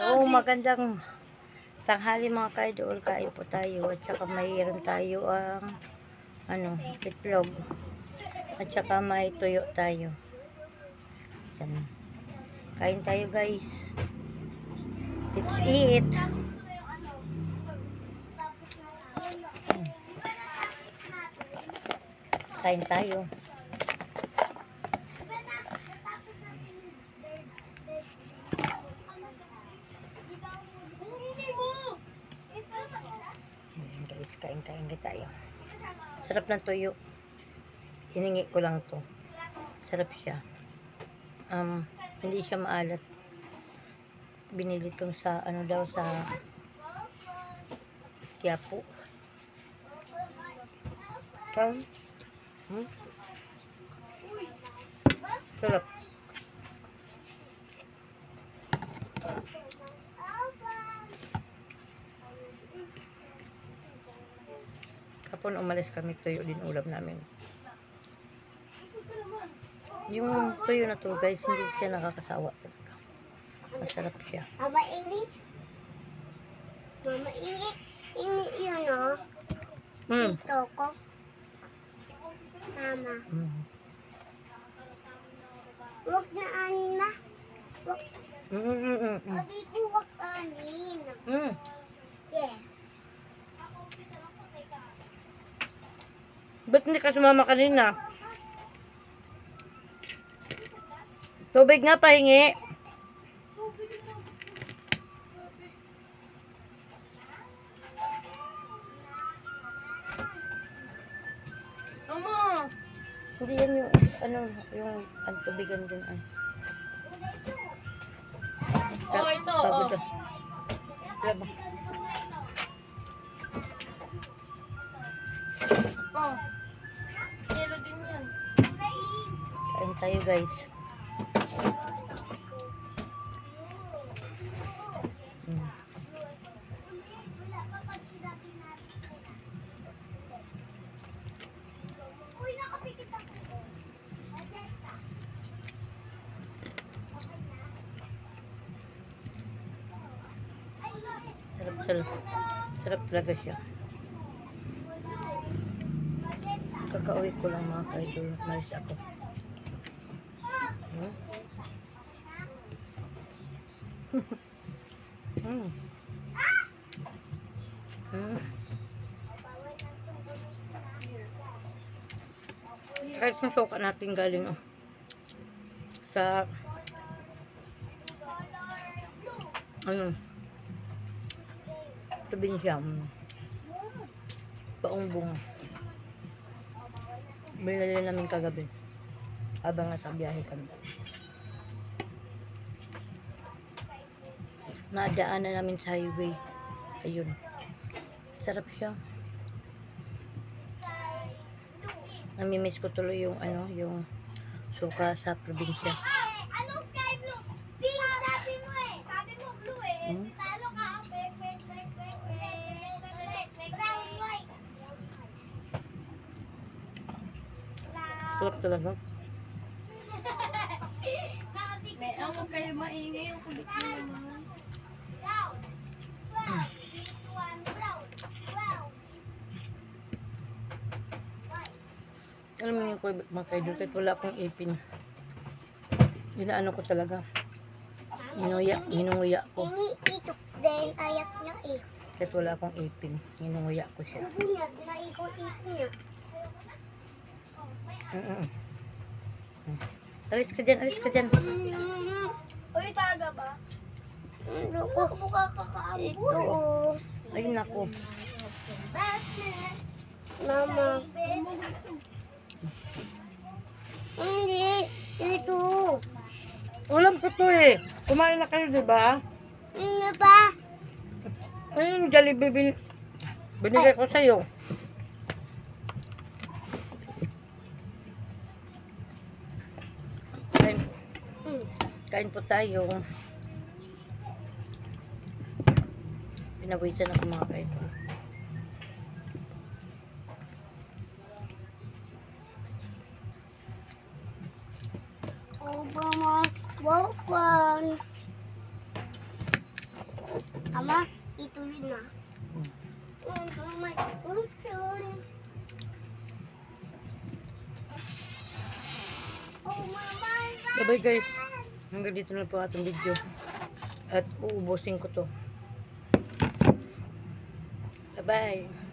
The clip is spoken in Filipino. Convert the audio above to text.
Oo, magandang tanghali mga ka-idol. Kain po tayo. At saka mayroon tayo ang itlog. At saka may tuyo tayo. Yan. Kain tayo guys. Let's eat. Kain tayo. Ayan guys, kain tayo. Sarap ng tuyo. Hiningi ko lang to. Sarap siya. Hindi siya maalat. Binili tong sa sa Quiapo. Sarap. Kapon umalis kami, tuyo din ulam namin. Yung tuyo na to guys, hindi siya nakakasawa talaga. Masarap siya. Mama, init. Mama, init. Init yun, oh. Ito ko. Mama. Huwag na anin na. Huwag. Sabi ko, huwag anin. Yeah. Ba't hindi ka sumama kanina? Tubig nga, pahingi. Mama! Hindi yan yung tubigan din. Oh, ito. Pagod. Oh. Yelo din yan. Kain tayo guys. Sarap talaga siya. Kakauwi ko lang mga ka-idol. Malis ako. Kahit yung suka natin galing sa probinsya, Paungbong. Binili namin kagabi habang nasa biyahe kami. Nadaanan namin sa highway. Ayun, sarap siya. Namimiss ko tuloy yung yung suka sa probinsya. Anong sky blue? Pink sabi mo eh. Sabi mo blue eh. Talo ka. Brown white. Sarap talaga. May huwag kayo maingay yung kulit mo naman. Brown. Brown. Alam mo yung mga ka-idol, kahit wala akong ipin, inaano ko talaga. Hinunguya ko. Iniitok din. Ayak niya eh. Kahit wala akong ipin, hinunguya ko siya. Naikot-ikot niya. Alis ka dyan. Uy, taga ba? Mukha kakaambo. Ito. Ay, nako. Mama. Hindi. Ito. Ulam ko to eh. Kumain na kayo, diba? Ano ba? Ayun, Jollibee binigay ko sa'yo. Kain po tayo. Pinawisan ako mga ka-idol. Obama, Walkman. Ama, ito yun na. Hmm. Mama, utun. Oh, mama. Bye-bye guys. Hanggang dito na po ating video. At uubusin ko to. Bye-bye.